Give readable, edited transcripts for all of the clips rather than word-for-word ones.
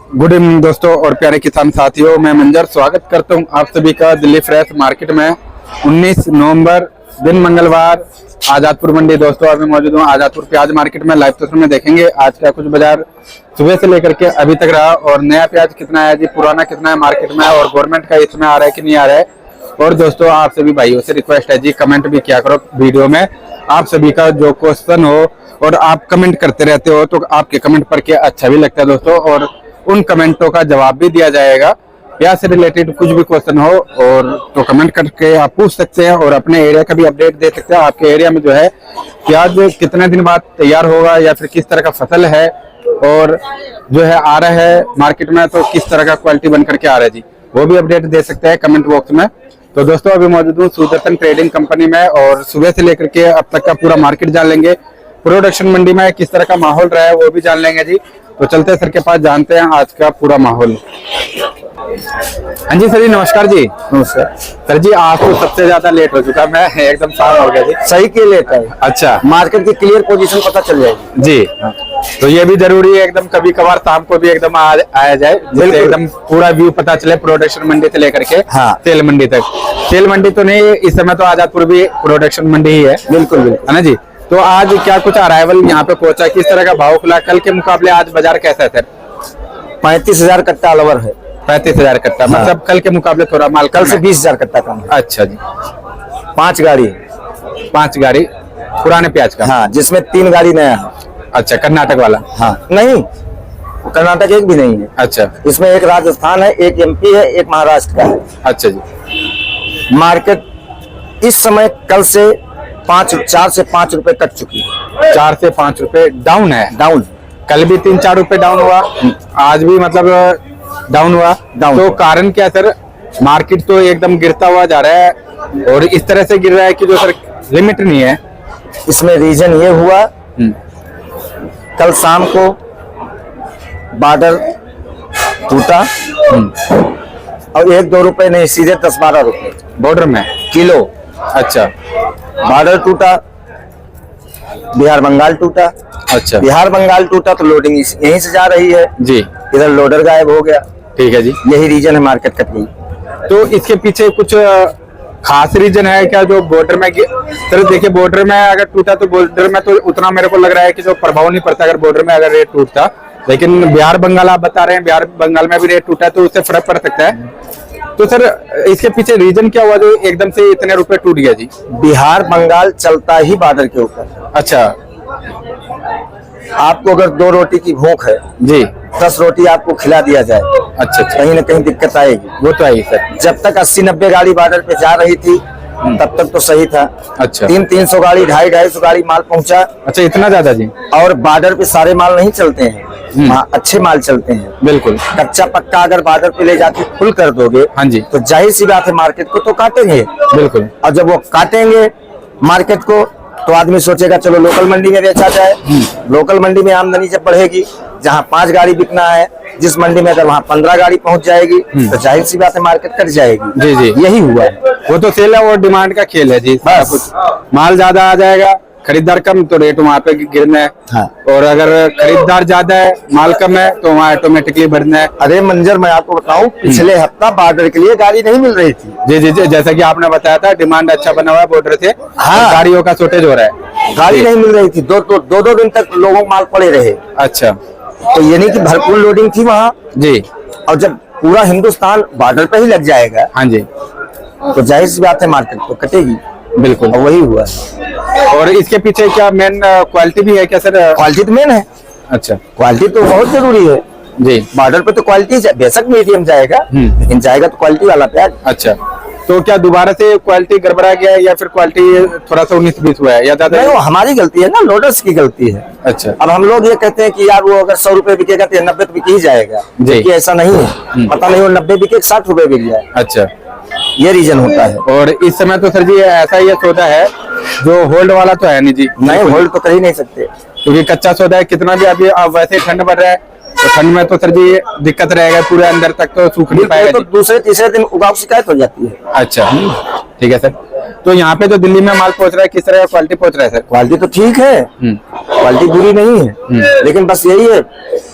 Good evening दोस्तों और प्यारे किसान साथियों, मैं मंजर स्वागत करता हूं आप सभी का दिल्ली फ्रेश मार्केट में। 19 नवंबर दिन मंगलवार, आजादपुर मंडी। दोस्तों अभी मौजूद हूं आजादपुर प्याज मार्केट में। लाइव तस्वीर में देखेंगे आज का कुछ बाजार सुबह से लेकर के अभी तक रहा और नया प्याज कितना है जी, पुराना कितना है मार्केट में, और गवर्नमेंट का इसमें आ रहा है कि नहीं आ रहा है। और दोस्तों आप सभी भाइयों से रिक्वेस्ट है जी, कमेंट भी किया करो वीडियो में। आप सभी का जो क्वेश्चन हो और आप कमेंट करते रहते हो तो आपके कमेंट पढ़ के अच्छा भी लगता है दोस्तों, और उन कमेंटों का जवाब भी दिया जाएगा। प्याज से रिलेटेड कुछ भी क्वेश्चन हो और तो कमेंट करके आप पूछ सकते हैं और अपने एरिया का भी अपडेट दे सकते हैं। आपके एरिया में जो है प्याज कितने दिन बाद तैयार होगा या फिर किस तरह का फसल है और जो है आ रहा है मार्केट में, तो किस तरह का क्वालिटी बन करके आ रहा है जी, वो भी अपडेट दे सकते हैं कमेंट बॉक्स में। तो दोस्तों अभी मौजूद हूँ सुदर्शन ट्रेडिंग कंपनी में और सुबह से लेकर के अब तक का पूरा मार्केट जान लेंगे। प्रोडक्शन मंडी में किस तरह का माहौल रहा है वो भी जान लेंगे जी। तो चलते हैं सर के पास, जानते हैं आज का पूरा माहौल। हाँ जी सर जी, नमस्कार जी। नमस्कार सर जी, आज तो सबसे ज्यादा लेट हो चुका, मैं एकदम शाम हो गया जी। सही के लेट है। अच्छा, मार्केट की क्लियर पोजीशन पता चल जाएगी जी। तो ये भी जरूरी है एकदम, कभी कभार शाम को भी एकदम आया जाए, जिससे एकदम पूरा व्यू पता चले प्रोडक्शन मंडी से लेकर के तेल मंडी तक। तेल मंडी तो नहीं, इस समय तो आजादपुर भी प्रोडक्शन मंडी ही है। बिल्कुल बिल्कुल, है ना जी। तो आज क्या कुछ अराइवल यहाँ पे पहुंचा, किस तरह का भाव खुला, कल के मुकाबले आज बाजार कैसा है सर? 35,000 कट्टा अलवर है। 35,000 कट्टा, मतलब कल के मुकाबले थोड़ा माल कल से 20,000 कट्टा कम है। अच्छा जी। 5 गाड़ी पुराने प्याज का। हाँ, जिसमें 3 गाड़ी नया है। अच्छा, कर्नाटक वाला? हाँ नहीं, कर्नाटक एक भी नहीं है। अच्छा, इसमें एक राजस्थान है, एक एमपी है, एक महाराष्ट्र का है। अच्छा जी। मार्केट इस समय कल से 4 से 5 रुपए कट चुकी है। 4 से 5 रुपए डाउन है। डाउन, कल भी 3-4 रुपए डाउन हुआ, आज भी मतलब डाउन हुआ। तो कारण क्या सर? मार्केट तो एकदम गिरता हुआ जा रहा है और इस तरह से गिर रहा है कि जो सर लिमिट नहीं है। इसमें रीजन ये हुआ, कल शाम को बार्डर टूटा और 1-2 रुपए नहीं, सीधे 10-12 रुपए बॉर्डर में किलो। अच्छा, बार्डर टूटा, बिहार बंगाल टूटा। अच्छा, बिहार बंगाल टूटा तो लोडिंग यहीं से जा रही है जी, इधर लोडर गायब हो गया। ठीक है जी। यही रीजन है, मार्केट कट गई। तो इसके पीछे कुछ खास रीजन है क्या जो बॉर्डर में? सर देखिए, बॉर्डर में अगर टूटा तो बॉर्डर में तो उतना मेरे को लग रहा है कि जो प्रभाव नहीं पड़ता अगर बॉर्डर में अगर रेट टूटता, लेकिन बिहार बंगाल आप बता रहे हैं, बिहार बंगाल में भी रेट टूटा है तो उससे फर्क पड़ सकता है। तो सर इसके पीछे रीजन क्या हुआ जो एकदम से इतने रुपए टूट गया जी? बिहार बंगाल चलता ही बॉर्डर के ऊपर। अच्छा, आपको अगर 2 रोटी की भूख है जी, 10 रोटी आपको खिला दिया जाए, अच्छा, कहीं ना कहीं दिक्कत आएगी। वो तो आई सर। जब तक 80-90 गाड़ी बॉर्डर पे जा रही थी तब तक तो सही था। अच्छा, 300 गाड़ी, 250 गाड़ी माल पहुंचा। अच्छा, इतना ज्यादा जी? और बॉर्डर पे सारे माल नहीं चलते हैं, अच्छे माल चलते हैं। बिल्कुल। कच्चा पक्का अगर बॉर्डर पे ले जाके फुल कर दोगे, हाँ जी, तो जाहिर सी बात है मार्केट को तो काटेंगे। बिल्कुल। और जब वो काटेंगे मार्केट को तो आदमी सोचेगा चलो लोकल मंडी में बेचा जाए। लोकल मंडी में आमदनी जब बढ़ेगी, जहाँ 5 गाड़ी बिकना है, जिस मंडी में अगर वहाँ 15 गाड़ी पहुंच जाएगी तो जाहिर सी बात है मार्केट कट जाएगी। जी जी, यही हुआ है। वो तो सेल है और डिमांड का खेल है जी। बस माल ज्यादा आ जाएगा, खरीदार कम तो रेट वहाँ पे गिरना है। हाँ। और अगर खरीदार ज्यादा है, माल कम है तो वहाँ ऑटोमेटिकली बढ़ना है। अरे मंजर, मैं आपको बताऊं, पिछले हफ्ता बॉर्डर के लिए गाड़ी नहीं मिल रही थी। जी जी जी, जैसा कि आपने बताया था डिमांड अच्छा बना हुआ है बॉर्डर से। हाँ, गाड़ियों का शॉर्टेज हो रहा है, गाड़ी नहीं मिल रही थी। 2 दिन तक लोगों माल पड़े रहे। अच्छा, तो ये नहीं कि भरपूर लोडिंग थी वहाँ जी। और जब पूरा हिंदुस्तान बॉर्डर पे ही लग जाएगा, हाँ जी, तो जाहिर सी बात है मार्केट तो कटेगी। बिल्कुल, और वही हुआ। और इसके पीछे क्या मेन क्वालिटी भी है क्या सर? क्वालिटी तो मेन है। अच्छा, क्वालिटी तो बहुत जरूरी है जी। बॉर्डर पे तो क्वालिटी बेशक मीडियम जाएगा, लेकिन जाएगा तो क्वालिटी वाला प्याज। अच्छा, तो क्या दोबारा से क्वालिटी गड़बड़ा गया है या फिर क्वालिटी थोड़ा सा 19-20 हुआ है या ज्यादा? नहीं, वो हमारी गलती है ना, लोडर्स की गलती है। अच्छा, अब हम लोग ये कहते हैं कि यार वो अगर 100 रुपए बिकेगा तो 90 तो बिक ही जाएगा, जबकि ऐसा नहीं है। पता नहीं वो 90 बिके 60 रुपए बिक जाए। अच्छा, ये रीजन होता है। और इस समय तो सर जी ऐसा ये सौदा है जो होल्ड वाला तो है नहीं जी? नहीं, होल्ड तो कर ही नहीं सकते क्योंकि कच्चा सौदा है, कितना भी अभी अब वैसे ठंड बढ़ रहा है तो ठंड में तो सर जी दिक्कत रहेगा, पूरे अंदर तक तो सूख नहीं पाएगा। तो दूसरे तीसरे दिन उगाव शिकायत हो जाती है। अच्छा, ठीक है सर। तो यहाँ पे जो दिल्ली में माल पहुंच रहा है किस तरह का क्वालिटी पहुंच रहा है सर? क्वालिटी तो ठीक है, क्वालिटी बुरी नहीं है, लेकिन बस यही है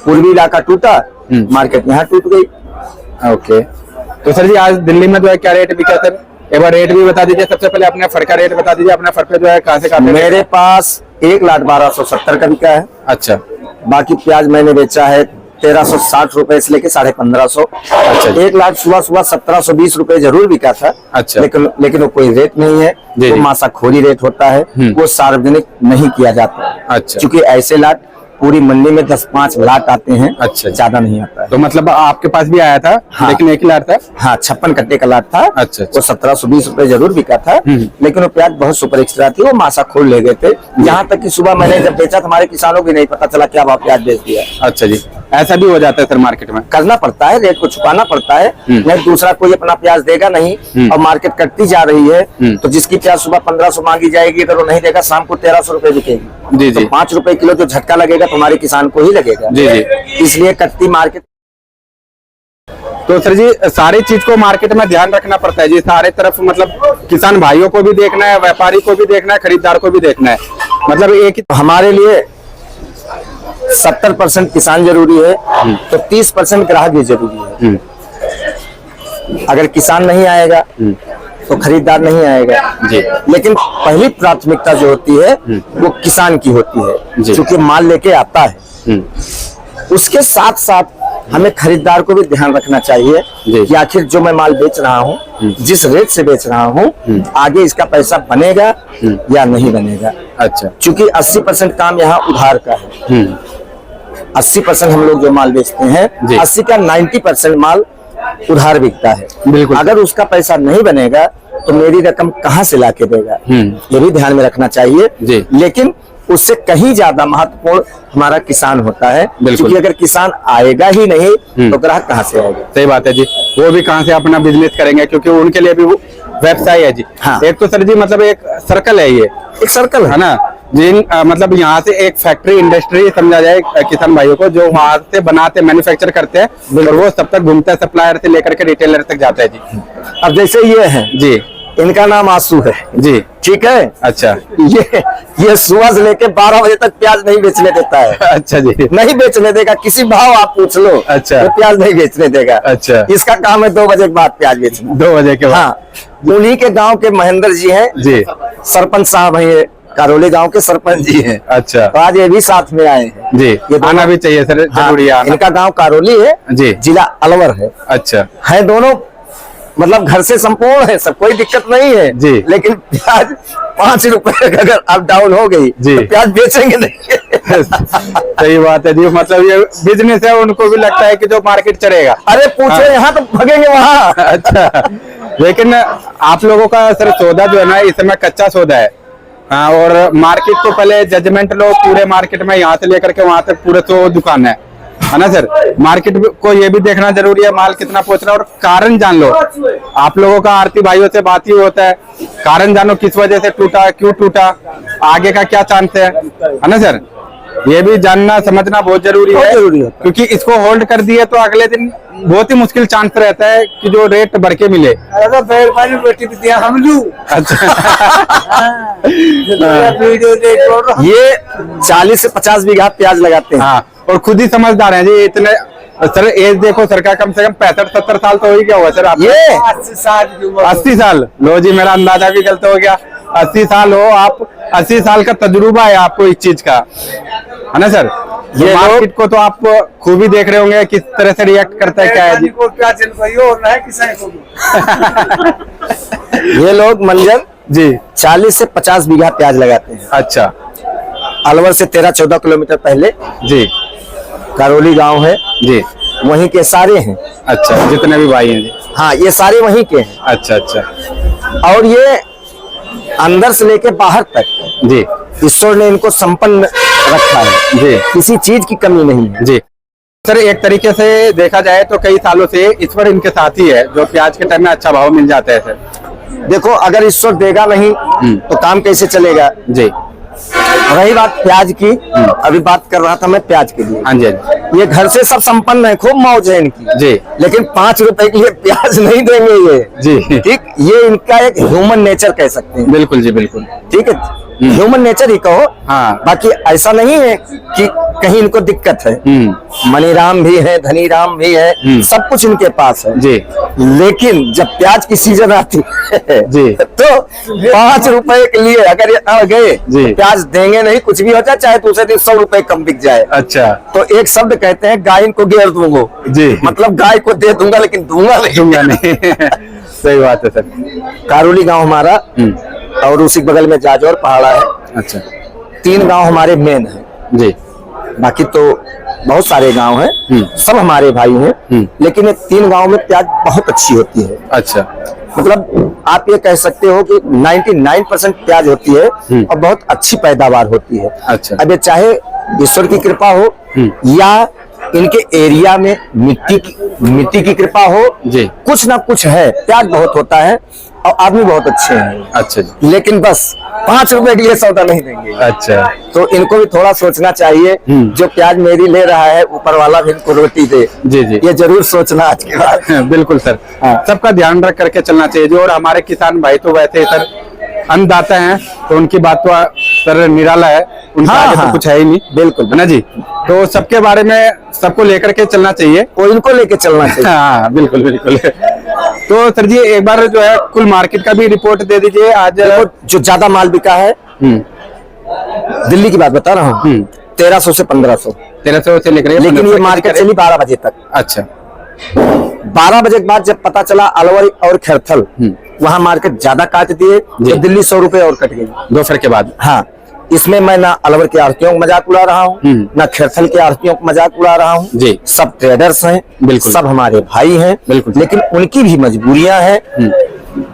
पूर्वी इलाका टूटा, मार्केट यहाँ टूट गई। ओके, तो सर जी आज दिल्ली में जो है क्या रेट बिका सर? एक बार रेट भी बता दीजिए, सबसे पहले अपने फर का रेट बता दीजिए, अपना फर पे जो है कहाँ से कहाँ? मेरे पास 1,1270 का बिका है। अच्छा, बाकी प्याज मैंने बेचा है 1,360 रुपए से लेके 1,550। अच्छा, 1,00,000 सुबह 1720 रुपए जरूर बिका था। अच्छा, लेकिन वो कोई रेट नहीं है, वो मासाखोरी रेट होता है, वो सार्वजनिक नहीं किया जाता। अच्छा, क्योंकि ऐसे लाट पूरी मंडी में 10-5 लाट आते हैं। अच्छा, ज्यादा नहीं आता है। तो मतलब आपके पास भी आया था? हाँ, लेकिन एक ही लाट था? हाँ, 56 कट्टे का लाट था। अच्छा, वो 1720 रुपए जरूर बिका था, लेकिन वो प्याज बहुत सुपर एक्स्ट्रा थी, वो मासा खोल ले गए थे। यहाँ तक कि सुबह मैंने जब बेचा तो हमारे किसानों को नहीं पता चला क्या भाव प्याज बेच दिया। अच्छा जी, ऐसा भी हो जाता है सर मार्केट में? करना पड़ता है, रेट को छुपाना पड़ता है, नहीं दूसरा कोई अपना प्याज देगा नहीं। और मार्केट कटती जा रही है, तो जिसकी प्याज सुबह 1500 मांगी जाएगी, अगर वो नहीं देगा शाम को 1300 रुपए बिकेगी। जी, तो जी। 5 रुपए किलो जो झटका लगेगा तो हमारे किसान को ही लगेगा। जी, जी। इसलिए कटती मार्केट। तो सर जी सारी चीज को मार्केट में ध्यान रखना पड़ता है जी, सारे तरफ मतलब किसान भाइयों को भी देखना है, व्यापारी को भी देखना है, खरीदार को भी देखना है, मतलब एक ही। हमारे लिए 70% किसान जरूरी है, तो 30% ग्राहक भी जरूरी है। अगर किसान नहीं आएगा तो खरीदार नहीं आएगा जी। लेकिन पहली प्राथमिकता जो होती है वो किसान की होती है, क्योंकि माल लेके आता है। उसके साथ साथ हमें खरीदार को भी ध्यान रखना चाहिए कि आखिर जो मैं माल बेच रहा हूँ, जिस रेट से बेच रहा हूँ, आगे इसका पैसा बनेगा या नहीं बनेगा। अच्छा, क्योंकि 80% काम यहाँ उधार का है। 80% हम लोग जो माल बेचते हैं, 80 का 90% माल उधार बिकता है। बिल्कुल। अगर उसका पैसा नहीं बनेगा तो मेरी रकम कहाँ से लाके देगा, ये भी ध्यान में रखना चाहिए। लेकिन उससे कहीं ज्यादा महत्वपूर्ण हमारा किसान होता है, क्योंकि अगर किसान आएगा ही नहीं तो ग्राहक कहाँ से आएगा। सही बात है जी, वो भी कहाँ से अपना बिजनेस करेंगे, क्योंकि उनके लिए भी व्यवसाय है जी। हाँ। एक तो सर जी मतलब एक सर्कल है, ये एक सर्कल है ना, जिन मतलब यहाँ से एक फैक्ट्री इंडस्ट्री समझा जाए किसान भाइयों को, जो वहां से बनाते मैन्युफैक्चर करते हैं और वो सब तक घूमता है, सप्लायर से लेकर के रिटेलर तक जाता है जी। अब जैसे ये है जी, इनका नाम आंसू है जी, ठीक है। अच्छा, ये सुबह से लेके 12 बजे तक प्याज नहीं बेचने देता है। अच्छा जी, नहीं बेचने देगा, किसी भाव आप पूछ लो। अच्छा, तो प्याज नहीं बेचने देगा। अच्छा, इसका काम है 2 बजे के बाद प्याज बेचना। 2 बजे के बाद। हाँ, उन्हीं के गांव के महेंद्र जी हैं जी, सरपंच साहब हैं, ये कारोली गांव के सरपंच जी हैं। अच्छा, तो आज ये भी साथ में आए हैं जी, ये आना भी चाहिए सर, जरूरी है आना। इनका गांव कारोली है जी, जिला अलवर है। अच्छा, है दोनों मतलब घर से संपूर्ण है, सब कोई दिक्कत नहीं है जी। लेकिन प्याज 5 रुपए अगर अप डाउन हो गई जी, तो प्याज बेचेंगे नहीं। सही बात है जी, मतलब ये बिजनेस है, उनको भी लगता है कि जो मार्केट चढ़ेगा। अरे पूछो यहाँ तो भगेंगे वहाँ। अच्छा, लेकिन आप लोगों का सर सौदा जो है ना इस समय कच्चा सौदा है। हाँ, और मार्केट को पहले जजमेंट लो पूरे मार्केट में, यहाँ से लेकर के वहां तक पूरे 100 दुकान है ना सर। मार्केट को ये भी देखना जरूरी है माल कितना पहुंच रहा है, और कारण जान लो। आप लोगों का आरती भाइयों से बात ही होता है, कारण जानो किस वजह से टूटा, क्यों टूटा, आगे का क्या चांस है ना सर। ये भी जानना समझना बहुत जरूरी है, क्योंकि इसको होल्ड कर दिए तो अगले दिन बहुत ही मुश्किल चांस रहता है कि जो रेट बढ़ के मिले। अच्छा, ये 40 से 50 बीघा प्याज लगाते हैं। हाँ, और खुद ही समझदार हैं जी इतने। सर एज देखो सर का, कम से कम 65-70 साल तो हो ही गया हुआ सर आप। ये 80 साल, लो जी मेरा अंदाजा भी गलत हो गया। 80 साल हो आप, 80 साल का तजुर्बा है आपको इस चीज का, है ना सर। ये मार्केट को तो आप खूब ही देख रहे होंगे किस तरह से रिएक्ट करता है, क्या है जी। ये लोग मंजर जी 40 से 50 बीघा प्याज लगाते हैं। अच्छा, अलवर से 13-14 किलोमीटर पहले जी कारोली गांव है जी, वहीं के सारे हैं। अच्छा, जितने भी भाई हैं जी। हाँ, ये सारे वहीं के हैं। अच्छा, अच्छा, और ये अंदर से लेके बाहर तक जी ईश्वर ने इनको संपन्न रखा है जी, किसी चीज की कमी नहीं है जी। सर एक तरीके से देखा जाए तो कई सालों से ईश्वर इनके साथ ही है, जो प्याज के टाइम में अच्छा भाव मिल जाता है सर। देखो, अगर ईश्वर देगा नहीं तो काम कैसे चलेगा। जी, रही बात प्याज की, अभी बात कर रहा था मैं प्याज के लिए। हाँ जी, हाँ ये घर से सब संपन्न है, खूब मौज है इनकी जी। लेकिन 5 रुपए के लिए प्याज नहीं देंगे ये जी। ठीक, ये इनका एक ह्यूमन नेचर कह सकते हैं। बिल्कुल जी, बिल्कुल। ठीक है, ह्यूमन नेचर ही कहो। हाँ। बाकी ऐसा नहीं है कि कहीं इनको दिक्कत है। मनीराम भी है, धनीराम भी है, सब कुछ इनके पास है जी। लेकिन जब प्याज की सीजन आती है जी। तो 5 रुपए के लिए अगर ये आ गए जी। तो प्याज देंगे नहीं, कुछ भी हो जाए, चाहे दूसरे दिन 100 रुपए कम बिक जाए। अच्छा। तो एक शब्द कहते हैं, गाय को घेर दूंगा जी। मतलब गाय को दे दूंगा लेकिन दूंगा नहीं। दूंगा नहीं। सही बात है सर। कारोली गांव हमारा और उसी बगल में जाजौर पहाड़ा है। अच्छा। 3 गांव हमारे मेन है जी। बाकी तो बहुत सारे गांव हैं, सब हमारे भाई हैं लेकिन ये 3 गांव में प्याज बहुत अच्छी होती है। अच्छा। मतलब आप ये कह सकते हो कि 99% प्याज होती है और बहुत अच्छी पैदावार होती है। अच्छा। अब ये चाहे ईश्वर की कृपा हो या इनके एरिया में मिट्टी की कृपा हो जी। कुछ ना कुछ है, प्याज बहुत होता है और आदमी बहुत अच्छे हैं। अच्छा जी। लेकिन बस 5 रुपए के लिए सौदा नहीं देंगे। अच्छा। तो इनको भी थोड़ा सोचना चाहिए, जो प्याज मेरी ले रहा है ऊपर वाला भी इनको रोटी दे। जी जी। ये जरूर सोचना आज के बाद। बिल्कुल सर। हाँ। सबका ध्यान रख करके चलना चाहिए जो, और हमारे किसान भाई तो वैसे सर अन्नदाता हैं तो उनकी बात तो सर निराला है, उनका आगे तो कुछ है ही नहीं। बिल्कुल है ना जी। तो सबके बारे में सबको लेकर के चलना चाहिए, वो इनको लेके चलना चाहिए। हाँ बिल्कुल बिल्कुल। तो सर जी एक बार जो है कुल मार्केट का भी रिपोर्ट दे दीजिए आज। जो ज्यादा माल बिका है दिल्ली की बात बता रहा हूँ, 1300 से 1500। 1300 से लेकर, लेकिन ये मार्केट चली 12 बजे तक। अच्छा। 12 बजे के बाद जब पता चला अलवर और खैरथल, वहाँ मार्केट ज्यादा काट दिए तो दिल्ली 100 रुपए और कट गई दोपहर के बाद। हाँ, इसमें मैं ना अलवर के आढ़तियों को मजाक उड़ा रहा हूँ ना खैरथल के आढ़तियों को मजाक उड़ा रहा हूँ जी। सब ट्रेडर्स हैं, बिल्कुल। सब हमारे भाई हैं, बिल्कुल। लेकिन उनकी भी मजबूरियां हैं।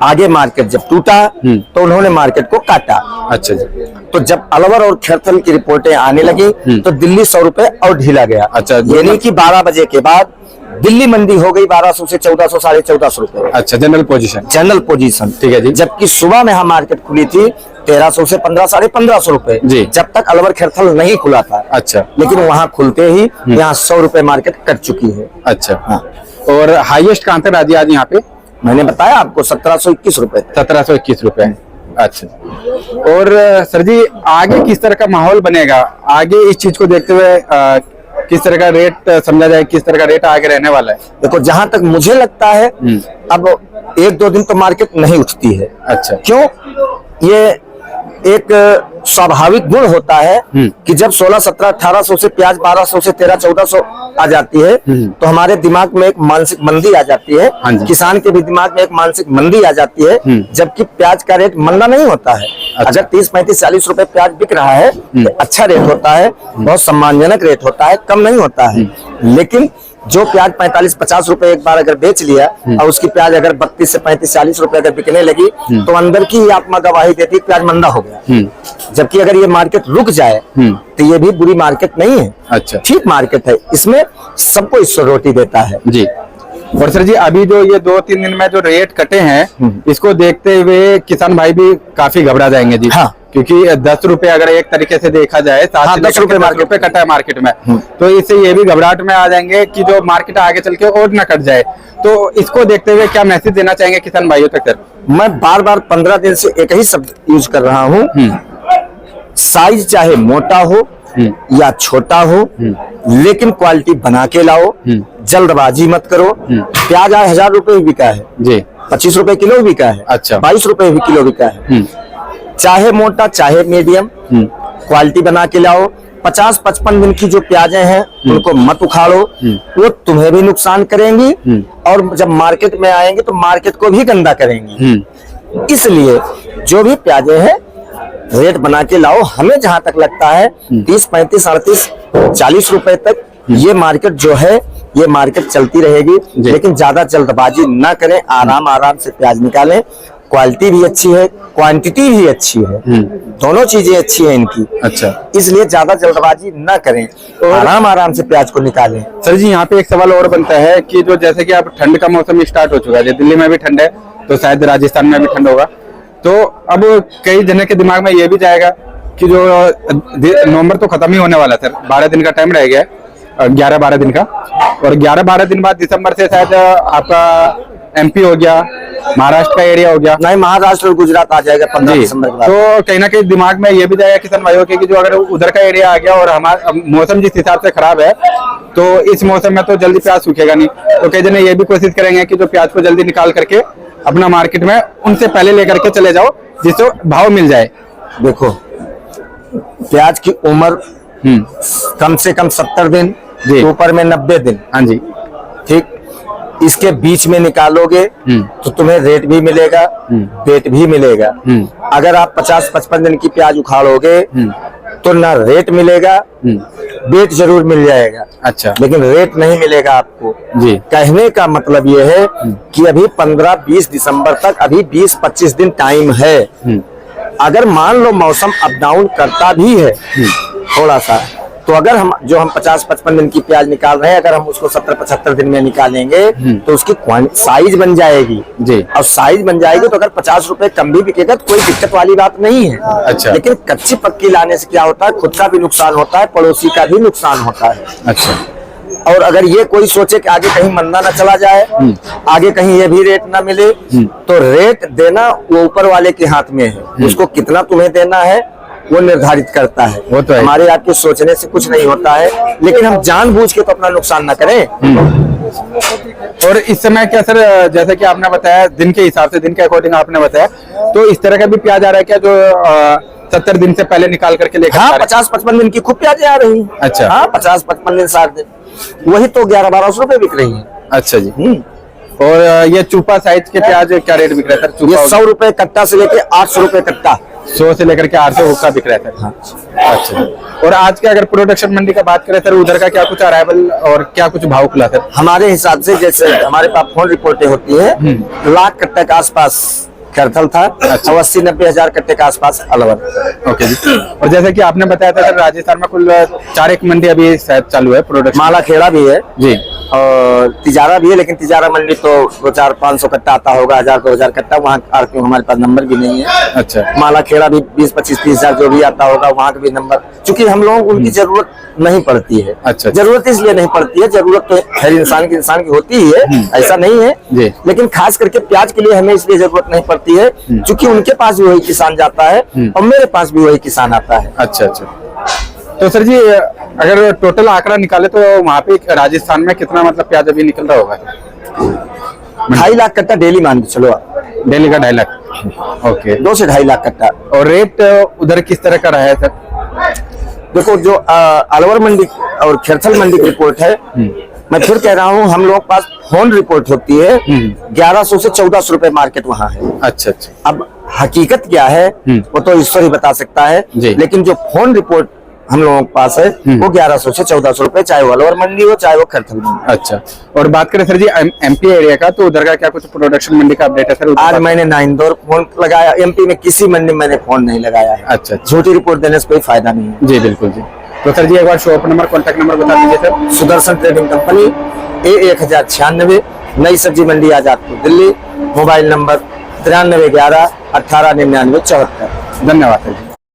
आगे मार्केट जब टूटा तो उन्होंने मार्केट को काटा। अच्छा जी। तो जब अलवर और खैरथल की रिपोर्टें आने लगी तो दिल्ली 100 रुपए और ढीला गया। अच्छा। यानी कि 12 बजे के बाद दिल्ली मंडी हो गई 1200 से 1400 साढ़े 1400 रुपए। अच्छा, जनरल पोजीशन। जनरल पोजीशन, ठीक है जी। जबकि सुबह में यहाँ मार्केट खुली थी 1300 से 15 साढ़े 1500 रुपए जी। जब तक अलवर खैरथल नहीं खुला था। अच्छा। लेकिन वहाँ खुलते ही यहाँ 100 रुपए मार्केट कट चुकी है। अच्छा। हाँ। और हाईएस्ट कहाँ तक राजी आज यहाँ पे? मैंने बताया आपको 1721 रुपए। 1721 रुपए। अच्छा। और सर जी आगे किस तरह का माहौल बनेगा, आगे इस चीज को देखते हुए किस तरह का रेट समझा जाए, किस तरह का रेट आगे रहने वाला है? देखो जहां तक मुझे लगता है अब 1-2 दिन तो मार्केट नहीं उठती है। अच्छा। क्यों? ये एक स्वाभाविक गुण होता है कि जब 16, 17, 1800 से प्याज 1200 से 13, 1400 आ जाती है तो हमारे दिमाग में एक मानसिक मंदी आ जाती है। हाँ जी। किसान के भी दिमाग में एक मानसिक मंदी आ जाती है, जबकि प्याज का रेट मंदा नहीं होता है। अच्छा। अगर 30, 35, 40 रुपए प्याज बिक रहा है तो अच्छा रेट होता है, बहुत सम्मानजनक रेट होता है, कम नहीं होता है। लेकिन जो प्याज 45, 50 रुपए एक बार अगर बेच लिया और उसकी प्याज अगर 32 से 35, 40 रुपए अगर बिकने लगी तो अंदर की ही आत्मा गवाही देती है प्याज मंदा हो गया। जबकि अगर ये मार्केट रुक जाए तो ये भी बुरी मार्केट नहीं है। अच्छा। ठीक मार्केट है, इसमें सबको ईश्वर रोटी देता है जी। और सर जी अभी जो ये 2-3 दिन में जो रेट कटे हैं इसको देखते हुए किसान भाई भी काफी घबरा जाएंगे जी। हाँ। क्योंकि 10 रुपए अगर एक तरीके से देखा जाए, 10 रुपए रुपए कटा है मार्केट में, तो इससे ये भी घबराहट में आ जाएंगे कि जो मार्केट आगे चल के और न कट जाए। तो इसको देखते हुए क्या मैसेज देना चाहेंगे किसान भाइयों तक? सर मैं बार बार 15 दिन से एक ही शब्द यूज कर रहा हूँ, साइज चाहे मोटा हो या छोटा हो लेकिन क्वालिटी बना के लाओ, जल्दबाजी मत करो। प्याज आज 1000 रुपए ही बिका है जी, 25 रुपए किलो बिका है। अच्छा। 22 रुपए भी किलो बिका है। चाहे मोटा चाहे मीडियम, क्वालिटी बना के लाओ। 50-55 दिन की जो प्याजें हैं उनको मत उखाड़ो, वो तुम्हें भी नुकसान करेंगी और जब मार्केट में आएंगे तो मार्केट को भी गंदा करेंगी। इसलिए जो भी प्याजें हैं रेट बना के लाओ। हमें जहां तक लगता है 30, 35, 38, 40 रुपए तक ये मार्केट जो है ये मार्केट चलती रहेगी। लेकिन ज्यादा जल्दबाजी ना करें, आराम आराम से प्याज निकालें। क्वालिटी भी अच्छी है, क्वांटिटी भी अच्छी है, दोनों चीजें अच्छी है इनकी। अच्छा। इसलिए ज्यादा जल्दबाजी ना करें, आराम आराम से प्याज को निकालें। सर जी यहाँ पे एक सवाल और बनता है कि जो जैसे कि अब ठंड का मौसम स्टार्ट हो चुका है, दिल्ली में भी ठंड है तो शायद राजस्थान में भी ठंड होगा, तो अब कई जने के दिमाग में ये भी जाएगा कि जो नवंबर तो खत्म ही होने वाला है सर, 12 दिन का टाइम रह गया है, 11-12 दिन का, और 11-12 दिन बाद दिसंबर से शायद आपका MP हो गया, महाराष्ट्र का एरिया हो गया। नहीं, महाराष्ट्र और गुजरात आ जाएगा 15 जी, दिसंबर के बाद। तो कहीं ना कहीं दिमाग में ये भी जाएगा किसान भाइयों के कि जो अगर उधर का एरिया आ गया और हमारा मौसम जिस हिसाब से खराब है, तो इस मौसम में तो जल्दी प्याज सूखेगा नहीं, तो कई जने ये भी कोशिश करेंगे कि जो प्याज को जल्दी निकाल करके अपना मार्केट में उनसे पहले लेकर के चले जाओ, जिससे भाव मिल जाए। देखो, प्याज की उम्र कम से कम 70 दिन, जी, ऊपर में 90 दिन। हाँ जी, ठीक, इसके बीच में निकालोगे तो तुम्हें रेट भी मिलेगा, वेट भी मिलेगा। अगर आप 50-55 दिन की प्याज उखाड़ोगे तो ना रेट मिलेगा, वेट जरूर मिल जाएगा, अच्छा, लेकिन रेट नहीं मिलेगा आपको। जी, कहने का मतलब ये है कि अभी 15-20 दिसंबर तक अभी 20-25 दिन टाइम है। अगर मान लो मौसम अप डाउन करता भी है थोड़ा सा, तो अगर हम 50-55 दिन की प्याज निकाल रहे हैं, अगर हम उसको 70-75 दिन में निकालेंगे तो उसकी साइज बन जाएगी जी, और साइज बन जाएगी तो अगर 50 रुपए कम भी बिकेगा तो कोई दिक्कत वाली बात नहीं है। अच्छा, लेकिन कच्ची पक्की लाने से क्या होता है, खुद का भी नुकसान होता है, पड़ोसी का भी नुकसान होता है। अच्छा, और अगर ये कोई सोचे कि आगे कहीं मंदा ना चला जाए, आगे कहीं ये भी रेट ना मिले, तो रेट देना वो ऊपर वाले के हाथ में है। उसको कितना तुम्हें देना है वो निर्धारित करता है, वो तो है। हमारे आपके सोचने से कुछ नहीं होता है, लेकिन हम जानबूझ के तो अपना नुकसान ना करें। और इस समय क्या सर, जैसे कि आपने बताया दिन के हिसाब से, दिन के अकॉर्डिंग आपने बताया, तो इस तरह का भी प्याज आ रहा है क्या जो 70 दिन से पहले निकाल करके लेकर? हाँ, 50-55 दिन की खूब प्याजें आ रही हैं। अच्छा, हाँ, 50-55 दिन 60 दिन, वही तो 1100-1200 रुपए बिक रही है। अच्छा जी। और ये चूपा साइज के प्याज क्या रेट बिक रहा है सर? चूपा ये 100 रुपए कट्टा से लेके 800 रुपए कट्टा, 100 से लेकर के 800 हुक्का बिक रहा है सर। हाँ। अच्छा, और आज के अगर प्रोडक्शन मंडी का बात करें सर, उधर का क्या कुछ अराइवल और क्या कुछ भाव खुला सर? हमारे हिसाब से जैसे हमारे पास फोन रिपोर्टें होती है, लाख कट्टे के आसपास खैरथल था, अच्छा, 80-90 हजार कट्टे के आसपास अलवर। ओके जी। और जैसे कि आपने बताया था सर, राजस्थान में कुल 4 मंडी अभी शायद चालू है प्रोडक्शन। माला खेड़ा भी है जी, और तिजारा भी है, लेकिन तिजारा मंडी तो 2-4-500 कट्टा आता होगा, 1000-2000 कट्टा, वहाँ आरपीओ हमारे पास नंबर भी नहीं है। अच्छा, माला खेड़ा भी 20-25-30 हजार जो भी आता होगा, वहाँ का भी नंबर, चूंकि हम लोगों को उनकी जरूरत नहीं पड़ती है। अच्छा, जरूरत इसलिए नहीं पड़ती है, जरूरत तो हर इंसान की होती ही है, ऐसा नहीं है जी, लेकिन खास करके प्याज के लिए हमें इसलिए जरूरत नहीं पड़ती है क्योंकि उनके पास भी वही किसान जाता है और मेरे पास भी वही किसान आता है। अच्छा, अच्छा। तो सर जी, अगर टोटल आंकड़ा निकाले तो वहाँ पे राजस्थान में कितना मतलब प्याज अभी निकल रहा होगा? 2.5 लाख कट्टा डेली मान के चलो आप। डेली का 2.5 लाख, ओके। 2 से 2.5 लाख कट्टा। और रेट उधर किस तरह का रहा है सर? देखो, जो अलवर मंडी और खैरथल मंडी की रिपोर्ट है, मैं फिर कह रहा हूँ, हम लोग पास फोन रिपोर्ट होती है, 1100 से 1400 रुपए मार्केट वहाँ है। अच्छा, अच्छा। अब हकीकत क्या है वो तो ईश्वर ही बता सकता है, लेकिन जो फोन रिपोर्ट हम लोगों के पास है वो 1100 से 1400 रुपए, चाहे वो अलवर मंडी हो चाहे वो खैरथल मंडी। अच्छा, और बात करें सर जी MP एरिया का, तो उधर का क्या कुछ प्रोडक्शन मंडी का अपडेट है सर? आज मैंने ना इंदौर फोन लगाया, MP में किसी मंडी में मैंने फोन नहीं लगाया है। अच्छा, झूठी रिपोर्ट देने से कोई फायदा नहीं है। जी बिल्कुल जी। तो सर जी एक बार शॉप नंबर, कॉन्टैक्ट नंबर बता दीजिए sir. Sudarshan trading company, A1096, Nai Sabzi Mandi Azadpur Delhi. Mobile number 9311 1899 74। धन्यवाद सर जी।